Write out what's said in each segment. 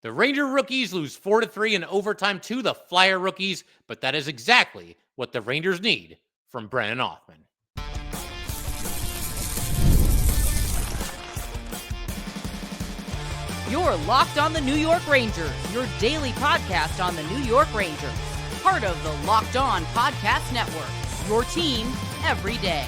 The Ranger rookies lose 4-3 in overtime to the Flyer rookies, but that is exactly what the Rangers need from Brennan Othmann. You're Locked on the New York Rangers, your daily podcast on the New York Rangers. Part of the Locked On Podcast Network, your team every day.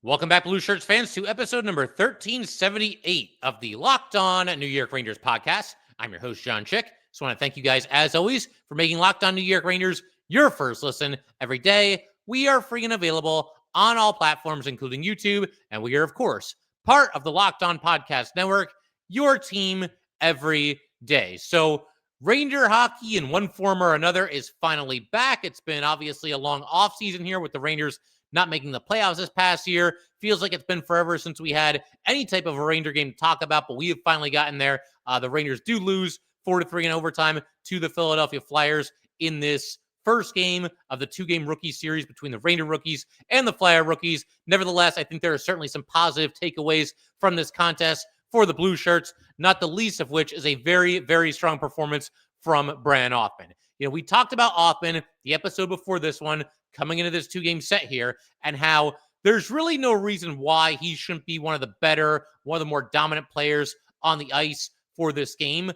Welcome back, Blueshirts fans, to episode number 1378 of the Locked On New York Rangers podcast. I'm your host, John Chick. Just want to thank you guys, as always, for making Locked On New York Rangers your first listen every day. We are free and available on all platforms, including YouTube, and we are, of course, part of the Locked On Podcast Network, your team every day. So Ranger hockey in one form or another is finally back. It's been obviously a long offseason here with the Rangers not making the playoffs this past year. Feels like it's been forever since we had any type of a Ranger game to talk about, but we have finally gotten there. The Rangers do lose 4-3 in overtime to the Philadelphia Flyers in this first game of the two-game rookie series between the Ranger rookies and the Flyer rookies. Nevertheless, I think there are certainly some positive takeaways from this contest for the Blueshirts, not the least of which is a very, very strong performance from Brennan Othmann. You know, we talked about Othmann the episode before this one, coming into this two-game set here, and how there's really no reason why he shouldn't be one of the more dominant players on the ice for this game.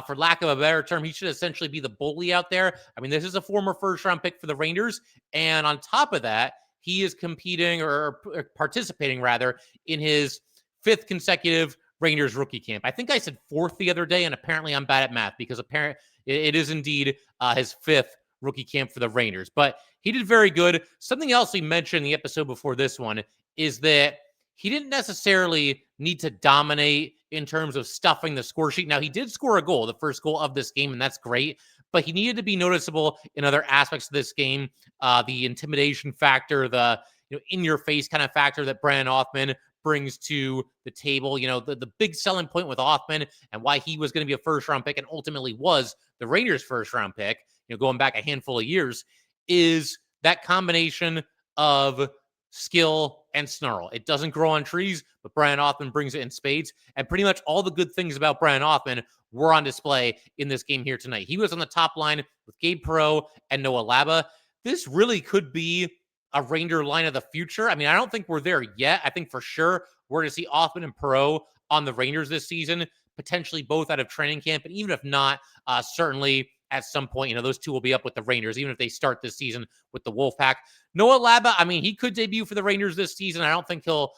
For lack of a better term, he should essentially be the bully out there. I mean, this is a former first-round pick for the Rangers, and on top of that, he is competing or participating, rather, in his fifth consecutive Rangers rookie camp. I think I said fourth the other day, and apparently I'm bad at math because apparently it is indeed his fifth rookie camp for the Rangers. But he did very good. Something else we mentioned in the episode before this one is that he didn't necessarily need to dominate in terms of stuffing the score sheet. Now, he did score a goal, the first goal of this game, and that's great. But he needed to be noticeable in other aspects of this game. The intimidation factor, the in-your-face kind of factor that Brennan Othmann brings to the table. You know, the big selling point with Othmann and why he was going to be a first-round pick and ultimately was the Rangers' first-round pick, going back a handful of years, is that combination of skill and snarl. It doesn't grow on trees, but Brennan Othmann brings it in spades. And pretty much all the good things about Brennan Othmann were on display in this game here tonight. He was on the top line with Gabe Perreault and Noah Laba. This really could be a Ranger line of the future. I mean, I don't think we're there yet. I think for sure we're going to see Othmann and Perreault on the Rangers this season, potentially both out of training camp. And even if not, certainly at some point, those two will be up with the Rangers, even if they start this season with the Wolfpack. Noah Laba, I mean, he could debut for the Rangers this season. I don't think he'll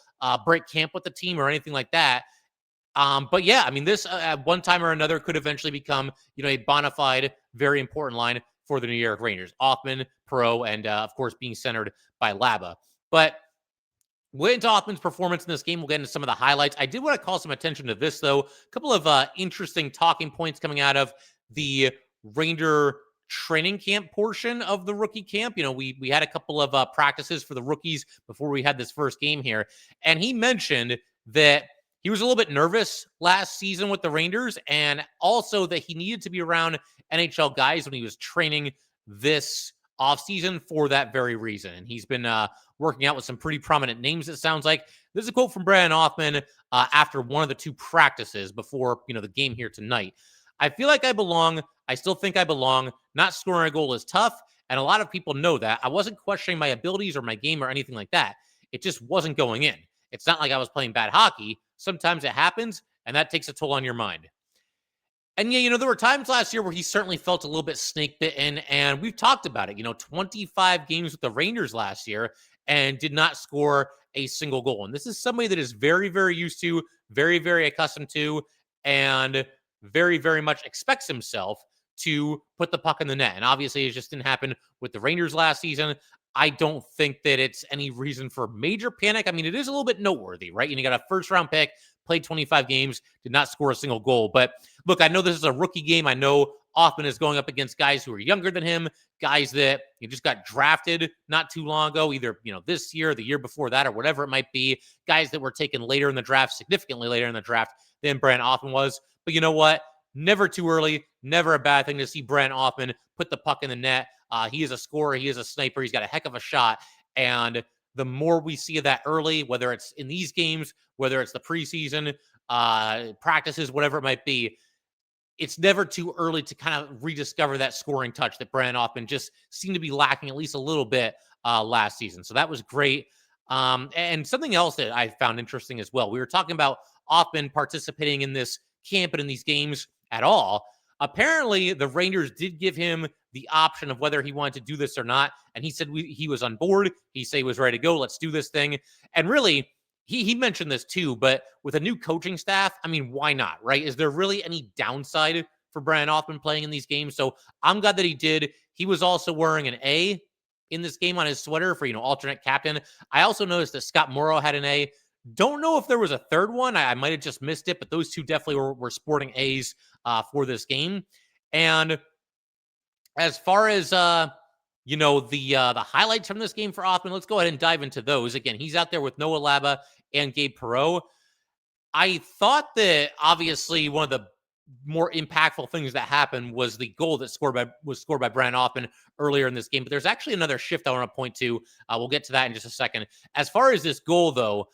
break camp with the team or anything like that. But yeah, I mean, this at one time or another could eventually become, a bona fide, very important line for the New York Rangers. Othmann, Perreault, and of course being centered by Laba. But we'll get into Othmann's performance in this game. We'll get into some of the highlights. I did want to call some attention to this, though. A couple of interesting talking points coming out of the Ranger training camp portion of the rookie camp. We had a couple of practices for the rookies before we had this first game here. And he mentioned that he was a little bit nervous last season with the Rangers, and also that he needed to be around NHL guys when he was training this offseason for that very reason. And he's been working out with some pretty prominent names, it sounds like. This is a quote from Brennan Othmann after one of the two practices before the game here tonight. I feel like I belong. I still think I belong. Not scoring a goal is tough, and a lot of people know that. I wasn't questioning my abilities or my game or anything like that. It just wasn't going in. It's not like I was playing bad hockey. Sometimes it happens, and that takes a toll on your mind. And yeah, there were times last year where he certainly felt a little bit snake bitten, and we've talked about it. 25 games with the Rangers last year and did not score a single goal. And this is somebody that is very, very used to, very, very accustomed to, and very, very much expects himself to put the puck in the net. And obviously, it just didn't happen with the Rangers last season. I don't think that it's any reason for major panic. I mean, it is a little bit noteworthy, right? You got a first-round pick, played 25 games, did not score a single goal. But look, I know this is a rookie game. I know Othmann is going up against guys who are younger than him, guys that just got drafted not too long ago, either this year, the year before that, or whatever it might be. Guys that were taken later in the draft, significantly later in the draft than Brennan Othmann was. But you know what? Never too early, never a bad thing to see Brennan Othmann put the puck in the net. He is a scorer. He is a sniper. He's got a heck of a shot. And the more we see of that early, whether it's in these games, whether it's the preseason, practices, whatever it might be, it's never too early to kind of rediscover that scoring touch that Brennan Othmann just seemed to be lacking at least a little bit last season. So that was great. And something else that I found interesting as well. We were talking about Othmann participating in this camp and in these games at all. Apparently, the Rangers did give him the option of whether he wanted to do this or not. And he said he was on board. He said he was ready to go. Let's do this thing. And really, he mentioned this too, but with a new coaching staff, I mean, why not, right? Is there really any downside for Brennan Othmann playing in these games? So I'm glad that he did. He was also wearing an A in this game on his sweater for, alternate captain. I also noticed that Scott Morrow had an A. Don't know if there was a third one. I might have just missed it, but those two definitely were sporting A's for this game. And as far as the highlights from this game for Othmann, let's go ahead and dive into those. Again, he's out there with Noah Laba and Gabe Perreault. I thought that obviously one of the more impactful things that happened was the goal that was scored by Brennan Othmann earlier in this game. But there's actually another shift I want to point to. We'll get to that in just a second. As far as this goal, though,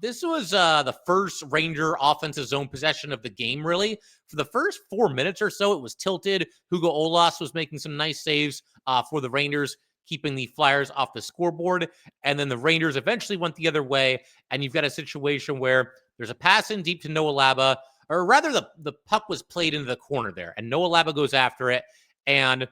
this was the first Ranger offensive zone possession of the game, really. For the first 4 minutes or so, it was tilted. Hugo Olas was making some nice saves for the Rangers, keeping the Flyers off the scoreboard. And then the Rangers eventually went the other way. And you've got a situation where there's a pass in deep to Noah Laba, or rather the puck was played into the corner there. And Noah Laba goes after it. And,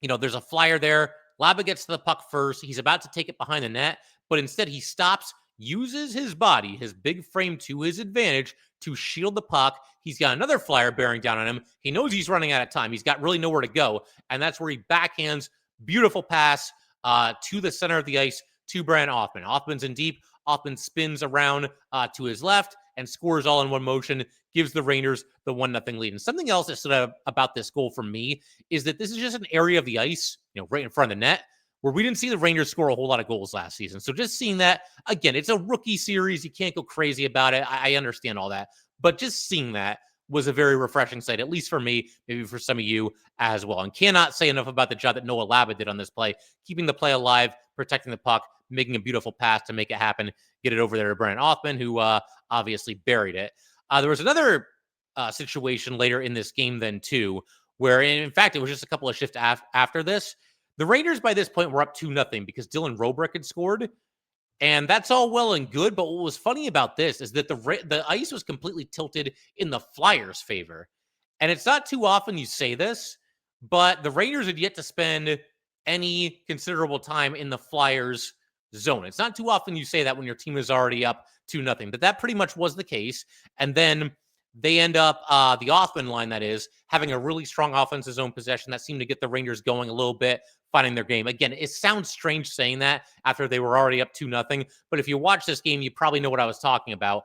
there's a Flyer there. Laba gets to the puck first. He's about to take it behind the net, but instead he stops, uses his body, his big frame to his advantage to shield the puck. He's got another Flyer bearing down on him. He knows he's running out of time. He's got really nowhere to go. And that's where he backhands, beautiful pass to the center of the ice to Brennan Othmann. Othmann's in deep. Othmann spins around to his left and scores all in one motion, gives the Rangers the 1-0 lead. And something else that stood out about this goal for me is that this is just an area of the ice, right in front of the net, where we didn't see the Rangers score a whole lot of goals last season. So just seeing that, again, it's a rookie series. You can't go crazy about it. I understand all that. But just seeing that was a very refreshing sight, at least for me, maybe for some of you as well. And cannot say enough about the job that Noah Laba did on this play, keeping the play alive, protecting the puck, making a beautiful pass to make it happen, get it over there to Brennan Othmann, who obviously buried it. There was another situation later in this game then, too, where, in fact, it was just a couple of shifts after this. The Rangers, by this point, were up 2-0 because Dylan Robrick had scored. And that's all well and good. But what was funny about this is that the ice was completely tilted in the Flyers' favor. And it's not too often you say this, but the Rangers had yet to spend any considerable time in the Flyers' zone. It's not too often you say that when your team is already up 2-0. But that pretty much was the case. And then they end up, the Othmann line, that is, having a really strong offensive zone possession that seemed to get the Rangers going a little bit, finding their game. Again, it sounds strange saying that after they were already up 2-0, but if you watch this game, you probably know what I was talking about.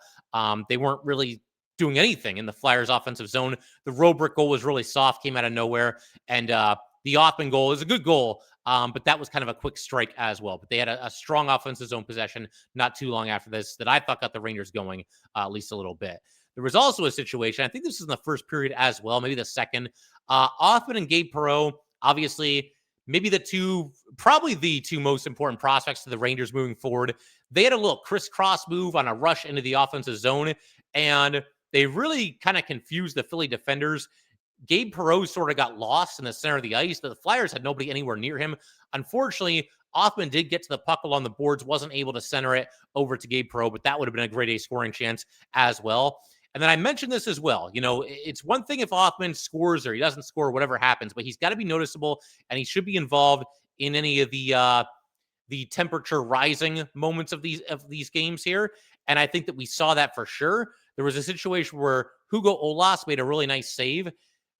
They weren't really doing anything in the Flyers' offensive zone. The Robrick goal was really soft, came out of nowhere, and the Othmann goal is a good goal, but that was kind of a quick strike as well. But they had a strong offensive zone possession not too long after this that I thought got the Rangers going at least a little bit. There was also a situation, I think this is in the first period as well, maybe the second. Othmann and Gabe Perreault, obviously, probably the two most important prospects to the Rangers moving forward. They had a little crisscross move on a rush into the offensive zone, and they really kind of confused the Philly defenders. Gabe Perreault sort of got lost in the center of the ice. The Flyers had nobody anywhere near him. Unfortunately, Othmann did get to the puck along the boards, wasn't able to center it over to Gabe Perreault, but that would have been a grade A scoring chance as well. And then I mentioned this as well. It's one thing if Othmann scores or he doesn't score, whatever happens, but he's got to be noticeable and he should be involved in any of the temperature rising moments of these games here. And I think that we saw that for sure. There was a situation where Hugo Olas made a really nice save.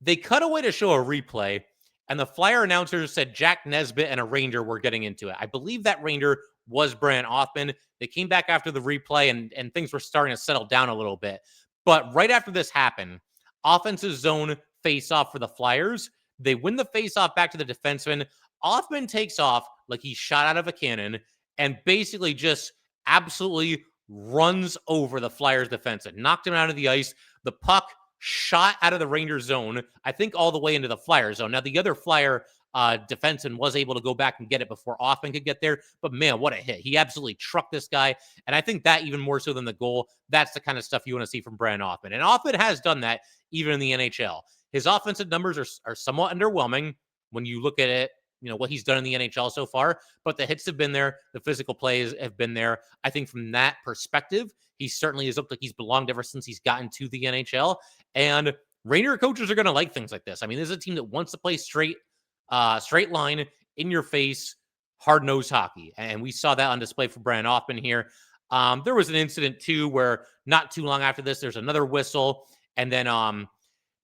They cut away to show a replay, and the Flyer announcers said Jack Nesbitt and a Ranger were getting into it. I believe that Ranger was Brennan Othmann. They came back after the replay, and things were starting to settle down a little bit. But right after this happened, offensive zone face-off for the Flyers. They win the face-off back to the defenseman. Othmann takes off like he's shot out of a cannon and basically just absolutely runs over the Flyers defenseman, knocked him out of the ice. The puck shot out of the Rangers zone, I think all the way into the Flyer zone. Now, the other Flyer defenseman was able to go back and get it before Othmann could get there. But man, what a hit. He absolutely trucked this guy. And I think that even more so than the goal, that's the kind of stuff you want to see from Brennan Othmann. And Othmann has done that even in the NHL. His offensive numbers are somewhat underwhelming when you look at it, what he's done in the NHL so far, but the hits have been there. The physical plays have been there. I think from that perspective, he certainly has looked like he's belonged ever since he's gotten to the NHL. And Ranger coaches are going to like things like this. I mean, this is a team that wants to play straight line, in your face, hard-nosed hockey. And we saw that on display for Brennan Othmann here. There was an incident too where not too long after this, there's another whistle. And then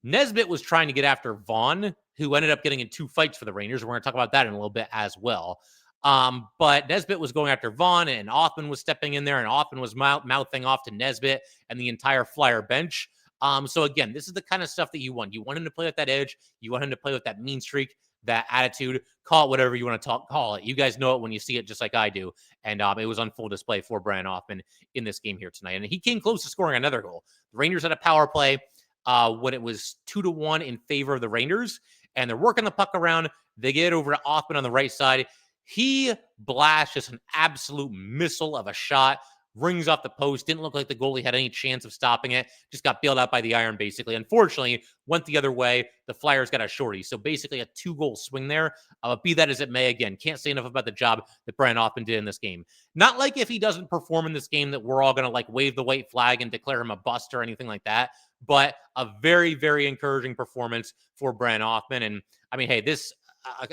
Nesbitt was trying to get after Vaughan, who ended up getting in 2 fights for the Rangers. We're going to talk about that in a little bit as well. But Nesbitt was going after Vaughan, and Othmann was stepping in there, and Othmann was mouthing off to Nesbitt and the entire Flyer bench. So again, this is the kind of stuff that you want. You want him to play with that edge. You want him to play with that mean streak, that attitude. Call it whatever you want to call it. You guys know it when you see it, just like I do. And it was on full display for Brennan Othmann in this game here tonight. And he came close to scoring another goal. The Rangers had a power play when it was 2-1 in favor of the Rangers, and they're working the puck around. They get over to Othmann on the right side. He blasts just an absolute missile of a shot, rings off the post. Didn't look like the goalie had any chance of stopping it. Just got bailed out by the iron, basically. Unfortunately, went the other way. The Flyers got a shorty. So basically a 2-goal swing there. Be that as it may, again, can't say enough about the job that Brennan Othmann did in this game. Not like if he doesn't perform in this game that we're all going to wave the white flag and declare him a bust or anything like that. But a very, very encouraging performance for Brennan Othmann. And I mean, hey, this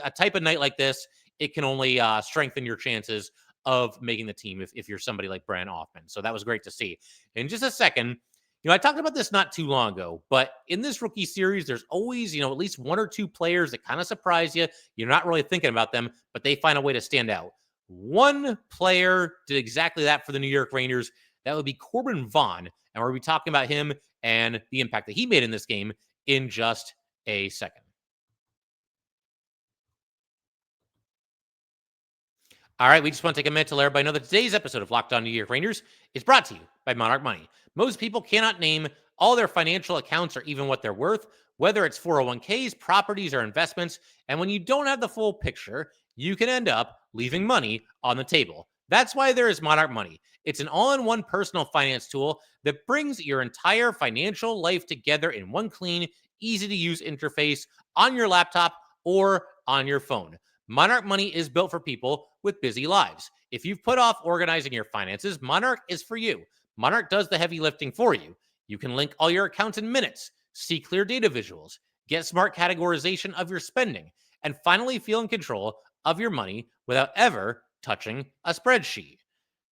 a type of night like this, it can only strengthen your chances of making the team if you're somebody like Brennan Othmann. So that was great to see. In just a second, I talked about this not too long ago, but in this rookie series, there's always, at least 1 or 2 players that kind of surprise you. You're not really thinking about them, but they find a way to stand out. One player did exactly that for the New York Rangers. That would be Corbin Vaughan. And we'll be talking about him and the impact that he made in this game in just a second. All right, we just want to take a minute to let everybody know that today's episode of Locked On New York Rangers is brought to you by Monarch Money. Most people cannot name all their financial accounts or even what they're worth, whether it's 401ks, properties, or investments. And when you don't have the full picture, you can end up leaving money on the table. That's why there is Monarch Money. It's an all-in-one personal finance tool that brings your entire financial life together in one clean, easy-to-use interface on your laptop or on your phone. Monarch Money is built for people with busy lives. If you've put off organizing your finances, Monarch is for you. Monarch does the heavy lifting for you. You can link all your accounts in minutes, see clear data visuals, get smart categorization of your spending, and finally feel in control of your money without ever touching a spreadsheet.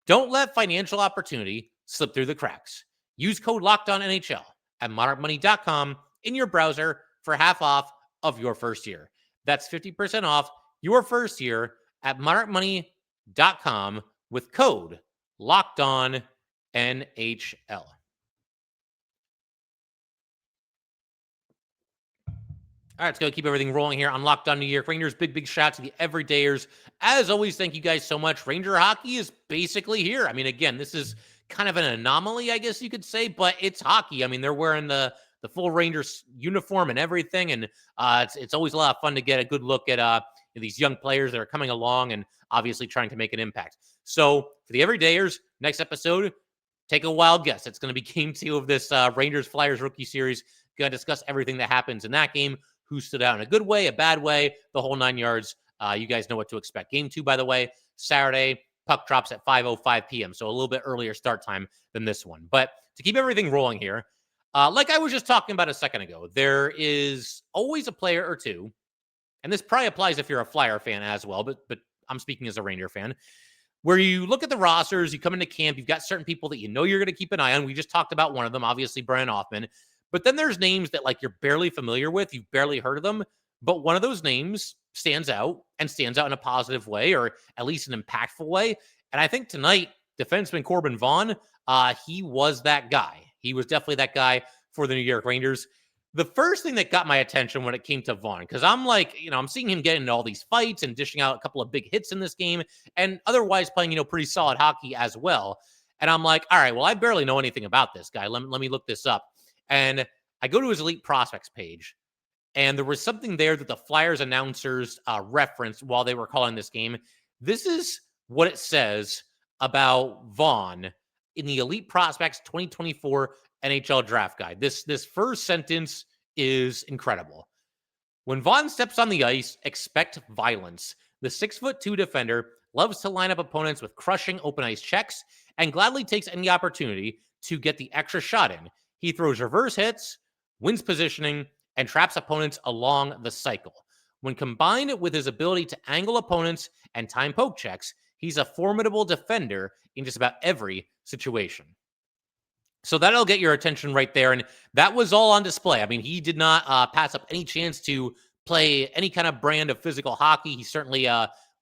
Don't let financial opportunity slip through the cracks. Use code LOCKEDONNHL at monarchmoney.com in your browser for half off of your first year. That's 50% off your first year at monarchmoney.com with code LOCKEDONNHL. All right, let's go keep everything rolling here on Locked On New York Rangers. Big shout out to the everydayers. As always, thank you guys so much. Ranger hockey is basically here. I mean, again, this is kind of an anomaly, I guess you could say, but it's hockey. I mean, they're wearing the full Rangers uniform and everything, and it's always a lot of fun to get a good look at these young players that are coming along and obviously trying to make an impact. So for the everydayers, next episode, take a wild guess. It's going to be game 2 of this Rangers-Flyers rookie series. Going to discuss everything that happens in that game, who stood out in a good way, a bad way, the whole 9 yards. You guys know what to expect. Game 2, by the way, Saturday, puck drops at 5:05 p.m., so a little bit earlier start time than this one. But to keep everything rolling here, like I was just talking about a second ago, there is always a player or two, and this probably applies if you're a Flyer fan as well, but I'm speaking as a Ranger fan, where you look at the rosters, you come into camp, you've got certain people that you know you're going to keep an eye on. We just talked about one of them, obviously Brennan Othmann. But then there's names that you're barely familiar with, you've barely heard of them, but one of those names stands out and stands out in a positive way, or at least an impactful way. And I think tonight, defenseman Corbin Vaughan, he was that guy. He was definitely that guy for the New York Rangers. The first thing that got my attention when it came to Vaughan, because I'm I'm seeing him get into all these fights and dishing out a couple of big hits in this game and otherwise playing, pretty solid hockey as well. And I'm like, all right, well, I barely know anything about this guy. Let me look this up. And I go to his Elite Prospects page, And there was something there that the Flyers announcers referenced while they were calling this game. This is what it says about Vaughan in the Elite Prospects 2024 NHL Draft Guide. This first sentence is incredible. When Vaughan steps on the ice, expect violence. The 6'2" defender loves to line up opponents with crushing open ice checks and gladly takes any opportunity to get the extra shot in. He throws reverse hits, wins positioning, and traps opponents along the cycle. When combined with his ability to angle opponents and time poke checks, he's a formidable defender in just about every situation. So that'll get your attention right there. And that was all on display. I mean, he did not pass up any chance to play any kind of brand of physical hockey. He certainly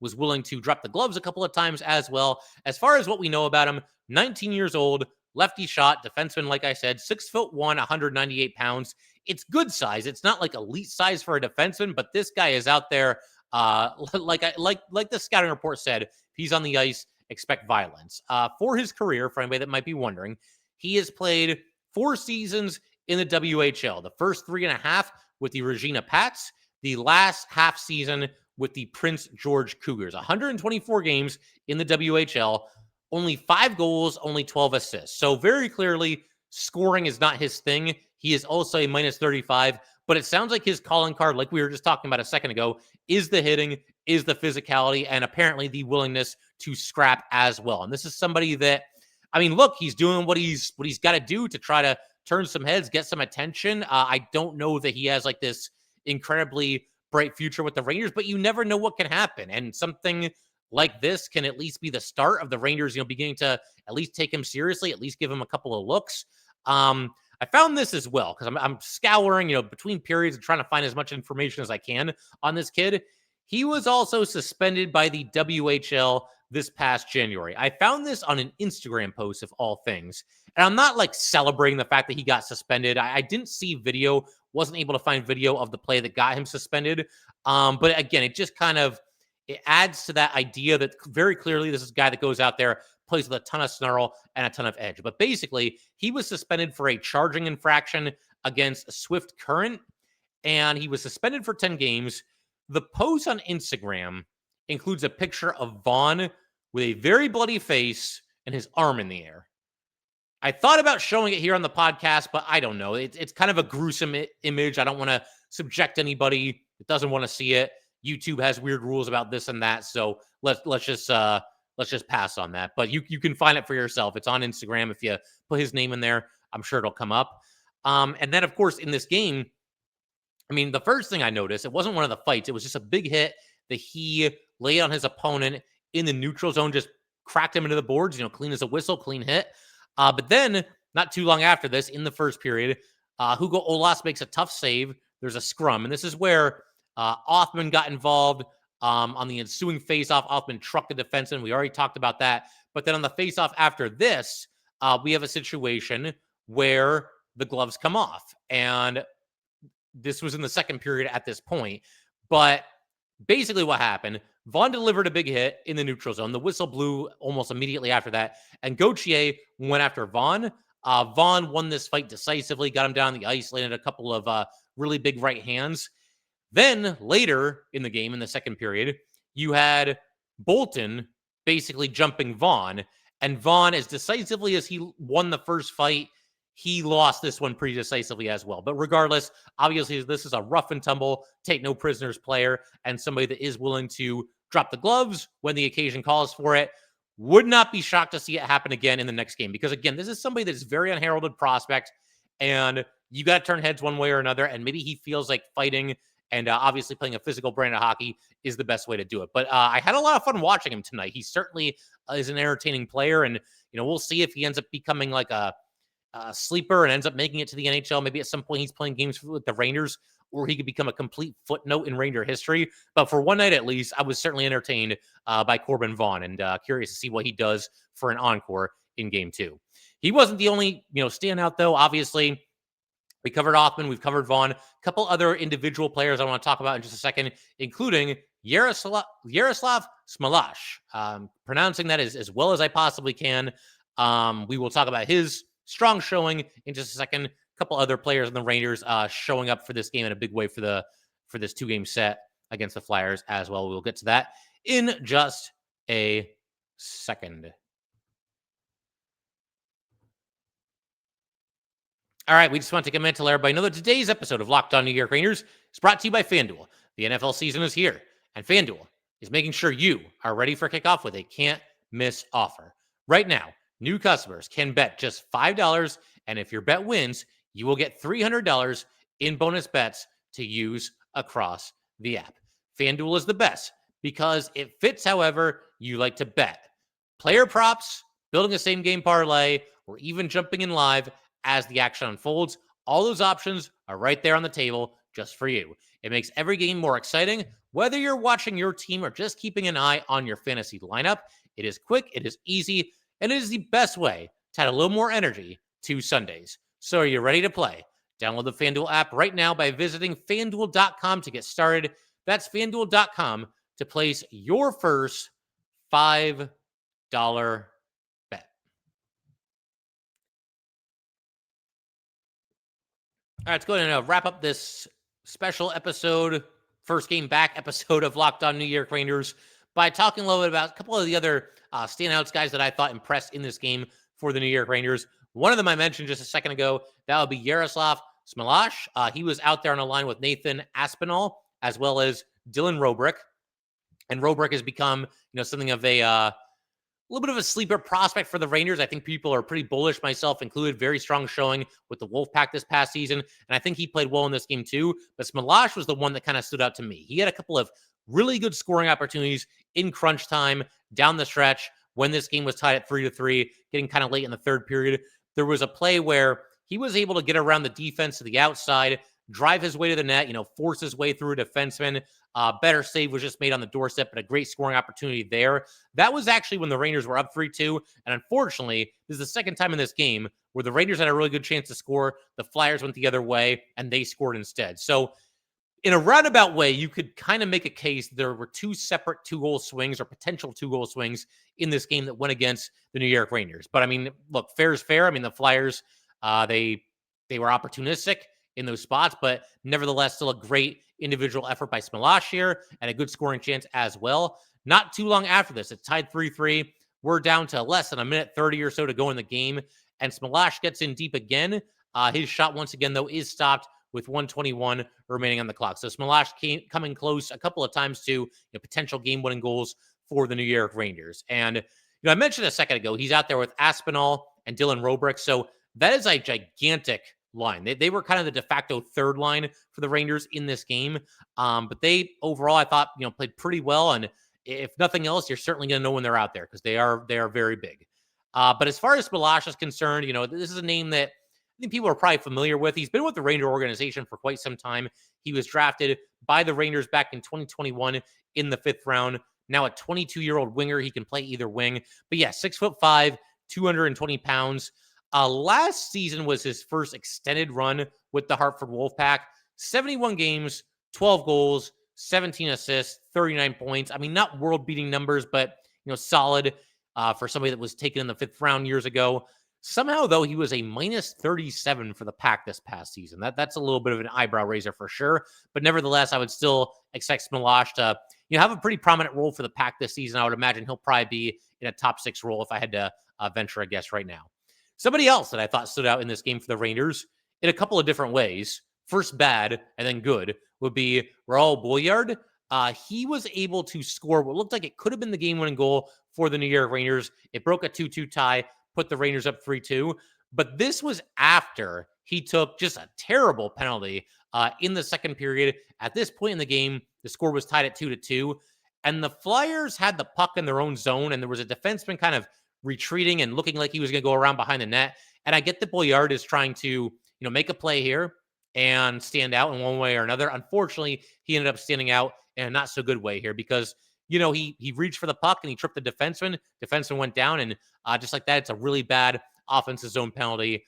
was willing to drop the gloves a couple of times as well. As far as what we know about him, 19 years old, lefty shot, defenseman, like I said, 6'1", 198 pounds. It's good size. It's not like elite size for a defenseman, but this guy is out there. Like the scouting report said, if he's on the ice, expect violence. For his career, for anybody that might be wondering, he has played 4 seasons in the WHL. The first 3.5 with the Regina Pats, the last half season with the Prince George Cougars. 124 games in the WHL, only 5 goals, only 12 assists. So very clearly, scoring is not his thing. He is also a minus 35, but it sounds like his calling card, like we were just talking about a second ago, is the hitting, is the physicality, and apparently the willingness to scrap as well. And this is somebody that, I mean, look, he's doing what he's got to do to try to turn some heads, get some attention. I don't know that he has like this incredibly bright future with the Rangers, but you never know what can happen. And something like this can at least be the start of the Rangers, beginning to at least take him seriously, at least give him a couple of looks. I found this as well because I'm scouring, between periods and trying to find as much information as I can on this kid. He was also suspended by the WHL this past January. I found this on an Instagram post of all things. And I'm not like celebrating the fact that he got suspended. I didn't see video, wasn't able to find video of the play that got him suspended. But again, it just kind of, it adds to that idea that very clearly this is a guy that goes out there, plays with a ton of snarl and a ton of edge. But basically, he was suspended for a charging infraction against Swift Current, and he was suspended for 10 games. The post on Instagram includes a picture of Vaughan with a very bloody face and his arm in the air. I thought about showing it here on the podcast, but I don't know. It's kind of a gruesome image. I don't want to subject anybody that doesn't want to see it. YouTube has weird rules about this and that, so let's just pass on that. But you can find it for yourself. It's on Instagram. If you put his name in there, I'm sure it'll come up. And then, of course, in this game, I mean, the first thing I noticed, it wasn't one of the fights. It was just a big hit that he laid on his opponent in the neutral zone, just cracked him into the boards, clean as a whistle, clean hit. But then, not too long after this, in the first period, Hugo Olas makes a tough save. There's a scrum, and this is where Othmann got involved. On the ensuing faceoff, Othmann trucked the defenseman. We already talked about that. But then on the faceoff after this, we have a situation where the gloves come off. And this was in the second period at this point. But basically what happened, Vaughan delivered a big hit in the neutral zone. The whistle blew almost immediately after that. And Gauthier went after Vaughan. Vaughan won this fight decisively, got him down the ice, landed a couple of really big right hands. Then later in the game, in the second period, you had Bolton basically jumping Vaughan. And Vaughan, as decisively as he won the first fight, he lost this one pretty decisively as well. But regardless, obviously, this is a rough and tumble, take no prisoners player, and somebody that is willing to drop the gloves when the occasion calls for it. Would not be shocked to see it happen again in the next game. Because again, this is somebody that is very unheralded prospect, and you got to turn heads one way or another. And maybe he feels like fighting and obviously playing a physical brand of hockey is the best way to do it. But I had a lot of fun watching him tonight. He certainly is an entertaining player. And, we'll see if he ends up becoming like a sleeper and ends up making it to the NHL. Maybe at some point he's playing games with the Rangers, or he could become a complete footnote in Ranger history. But for one night at least, I was certainly entertained by Corbin Vaughan, and curious to see what he does for an encore in Game 2. He wasn't the only, standout, though. Obviously, we covered Othmann, we've covered Vaughan. A couple other individual players I want to talk about in just a second, including Jaroslav Chmelar. Pronouncing that as well as I possibly can. We will talk about his strong showing in just a second. A couple other players in the Rangers showing up for this game in a big way for this 2-game set against the Flyers as well. We'll get to that in just a second. All right, we just want to take a minute to let everybody know that today's episode of Locked On New York Rangers is brought to you by FanDuel. The NFL season is here, and FanDuel is making sure you are ready for kickoff with a can't-miss offer. Right now, new customers can bet just $5, and if your bet wins, you will get $300 in bonus bets to use across the app. FanDuel is the best because it fits however you like to bet. Player props, building a same-game parlay, or even jumping in live as the action unfolds. All those options are right there on the table just for you. It makes every game more exciting, whether you're watching your team or just keeping an eye on your fantasy lineup. It is quick, it is easy, and it is the best way to add a little more energy to Sundays. So are you ready to play? Download the FanDuel app right now by visiting FanDuel.com to get started. That's FanDuel.com to place your first $5 bet. All right, let's go ahead and wrap up this special episode, first game back episode of Locked On New York Rangers by talking a little bit about a couple of the other standouts, guys that I thought impressed in this game for the New York Rangers. One of them I mentioned just a second ago, that would be Jaroslav Chmelar. He was out there on a line with Nathan Aspinall as well as Dylan Robrick. And Robrick has become, something of a little bit of a sleeper prospect for the Rangers. I think people are pretty bullish, myself included. Very strong showing with the Wolfpack this past season. And I think he played well in this game too. But Chmelar was the one that kind of stood out to me. He had a couple of really good scoring opportunities in crunch time down the stretch when this game was tied at 3-3, getting kind of late in the third period. There was a play where he was able to get around the defense to the outside, drive his way to the net, force his way through a defenseman. Better save was just made on the doorstep, but a great scoring opportunity there. That was actually when the Rangers were up 3-2. And unfortunately, this is the second time in this game where the Rangers had a really good chance to score. The Flyers went the other way, and they scored instead. So in a roundabout way, you could kind of make a case there were two separate 2-goal swings or potential 2-goal swings in this game that went against the New York Rangers. But, look, fair is fair. The Flyers, they were opportunistic in those spots, but nevertheless, still a great individual effort by Chmelar here and a good scoring chance as well. Not too long after this, it's tied 3-3. We're down to less than a minute 30 or so to go in the game, and Chmelar gets in deep again. His shot, once again, though, is stopped with 1:21 remaining on the clock. So Chmelar coming close a couple of times to potential game-winning goals for the New York Rangers. And I mentioned a second ago, he's out there with Aspinall and Dylan Robrick. So that is a gigantic line. They were kind of the de facto third line for the Rangers in this game. But they overall, I thought, played pretty well. And if nothing else, you're certainly going to know when they're out there because they are very big. But as far as Chmelar is concerned, this is a name that I think people are probably familiar with. He's been with the Ranger organization for quite some time. He was drafted by the Rangers back in 2021 in the 5th round. Now a 22-year-old winger. He can play either wing. But yeah, 6'5", 220 pounds. Last season was his first extended run with the Hartford Wolfpack. 71 games, 12 goals, 17 assists, 39 points. Not world-beating numbers, but solid for somebody that was taken in the 5th round years ago. Somehow, though, he was a minus 37 for the Pack this past season. That's a little bit of an eyebrow raiser for sure. But nevertheless, I would still expect Chmelar to have a pretty prominent role for the Pack this season. I would imagine he'll probably be in a top 6 role if I had to venture a guess right now. Somebody else that I thought stood out in this game for the Rangers in a couple of different ways, first bad and then good, would be Raul Boyard. He was able to score what looked like it could have been the game-winning goal for the New York Rangers. It broke a 2-2 tie, put the Rangers up 3-2. But this was after he took just a terrible penalty in the second period. At this point in the game, the score was tied at 2-2. And the Flyers had the puck in their own zone, and there was a defenseman kind of retreating and looking like he was going to go around behind the net. And I get that Boyard is trying to, make a play here and stand out in one way or another. Unfortunately, he ended up standing out in a not so good way here because, he reached for the puck and he tripped the defenseman. Defenseman went down, and just like that, it's a really bad offensive zone penalty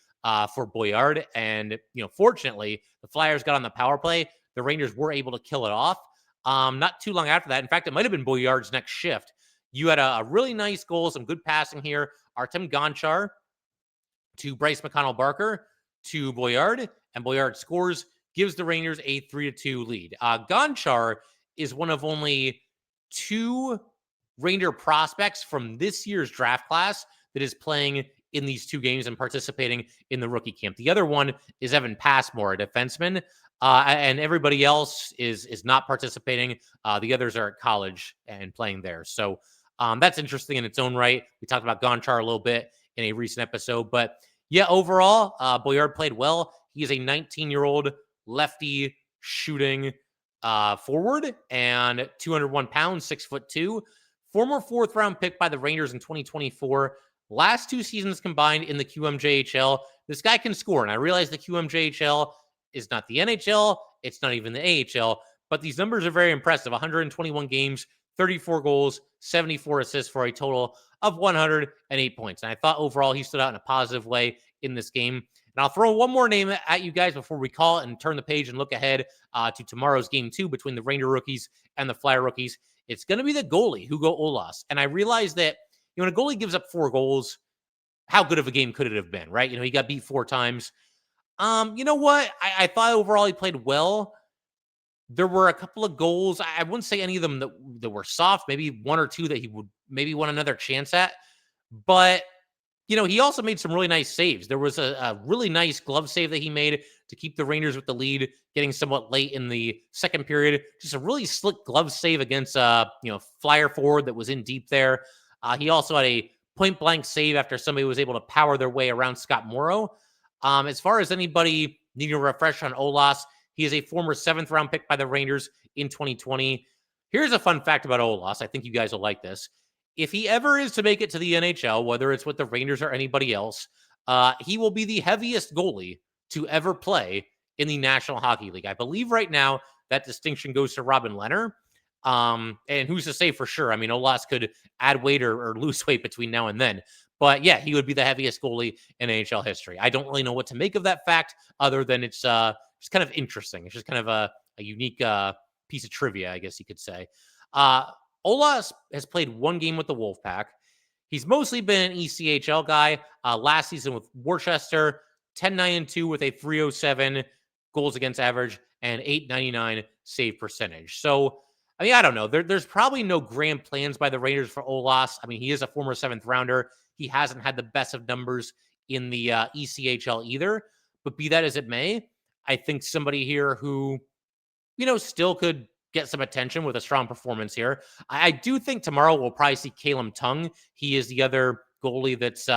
for Boyard. And, fortunately, the Flyers got on the power play. The Rangers were able to kill it off. Not too long after that. In fact, it might have been Boyard's next shift. You had a really nice goal, some good passing here. Artem Gonchar to Bryce McConnell-Barker. to Boyard, and Boyard scores, gives the Rangers a 3-2 lead. Gonchar is one of only 2 Ranger prospects from this year's draft class that is playing in these 2 games and participating in the rookie camp. The other one is Evan Passmore, a defenseman, and everybody else is not participating. The others are at college and playing there. So that's interesting in its own right. We talked about Gonchar a little bit in a recent episode, but yeah, overall, Boyard played well. He is a 19-year-old lefty shooting forward and 201 pounds, 6'2", former 4th-round pick by the Rangers in 2024. Last 2 seasons combined in the QMJHL. This guy can score, and I realize the QMJHL is not the NHL. It's not even the AHL, but these numbers are very impressive. 121 games, 34 goals, 74 assists for a total of 108 points. And I thought overall he stood out in a positive way in this game. And I'll throw one more name at you guys before we call it and turn the page and look ahead to tomorrow's game 2 between the Ranger rookies and the Flyer rookies. It's going to be the goalie, Hugo Olas. And I realized that when a goalie gives up 4 goals, how good of a game could it have been, right? He got beat 4 times. You know what? I thought overall he played well. There were a couple of goals. I wouldn't say any of them that were soft. Maybe 1 or 2 that he would maybe want another chance at. But, he also made some really nice saves. There was a really nice glove save that he made to keep the Rangers with the lead, getting somewhat late in the second period. Just a really slick glove save against Flyer forward that was in deep there. He also had a point-blank save after somebody was able to power their way around Scott Morrow. As far as anybody needing a refresh on Olas, he is a former 7th-round pick by the Rangers in 2020. Here's a fun fact about Olas. I think you guys will like this. If he ever is to make it to the NHL, whether it's with the Rangers or anybody else, he will be the heaviest goalie to ever play in the National Hockey League. I believe right now that distinction goes to Robin Lehner. And who's to say for sure? I mean, Olas could add weight or lose weight between now and then. But yeah, he would be the heaviest goalie in NHL history. I don't really know what to make of that fact other than it's just kind of interesting. It's just kind of a unique piece of trivia, I guess you could say. Olas has played 1 game with the Wolfpack. He's mostly been an ECHL guy. Last season with Worcester, 10-9-2 with a 307 goals against average and 899 save percentage. So, I mean, I don't know. There's probably no grand plans by the Rangers for Olas. I mean, he is a former 7th rounder. He hasn't had the best of numbers in the ECHL either. But be that as it may, I think somebody here who, still could get some attention with a strong performance here. I do think tomorrow we'll probably see Caleb Tung. He is the other goalie that's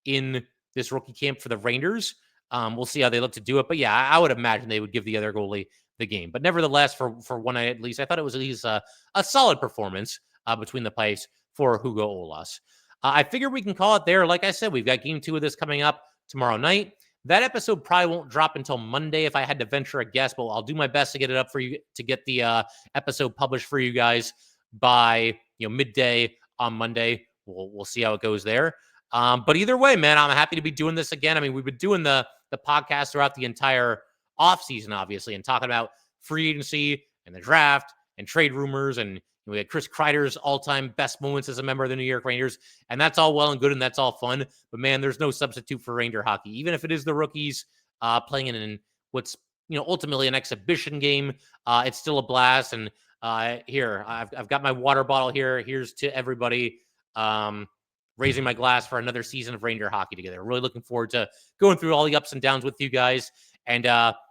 in this rookie camp for the Rangers. We'll see how they look to do it. But yeah, I would imagine they would give the other goalie the game. But nevertheless, for one night at least, I thought it was at least a solid performance between the pipes for Hugo Olas. I figure we can call it there. Like I said, we've got game 2 of this coming up tomorrow night. That episode probably won't drop until Monday if I had to venture a guess, but I'll do my best to get it up for you, to get the episode published for you guys by midday on Monday. We'll see how it goes there. But either way, man, I'm happy to be doing this again. I mean, we've been doing the podcast throughout the entire offseason, obviously, and talking about free agency and the draft and trade rumors. And we had Chris Kreider's all-time best moments as a member of the New York Rangers. And that's all well and good, and that's all fun. But, man, there's no substitute for Ranger hockey. Even if it is the rookies playing in what's, ultimately an exhibition game, it's still a blast. And here, I've got my water bottle here. Here's to everybody raising my glass for another season of Ranger hockey together. Really looking forward to going through all the ups and downs with you guys. And,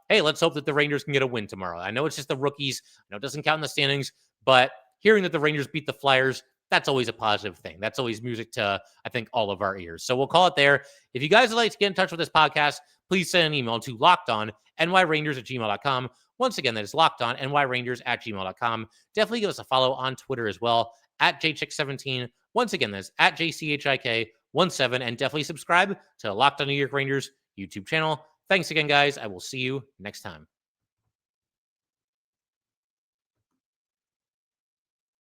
hey, let's hope that the Rangers can get a win tomorrow. I know it's just the rookies. I know it doesn't count in the standings, but hearing that the Rangers beat the Flyers, that's always a positive thing. That's always music to, I think, all of our ears. So we'll call it there. If you guys would like to get in touch with this podcast, please send an email to lockedonnyrangers@gmail.com. Once again, that is lockedonnyrangers@gmail.com. Definitely give us a follow on Twitter as well, @jchick17. Once again, that's @jchik17. And definitely subscribe to Locked On New York Rangers YouTube channel. Thanks again, guys. I will see you next time.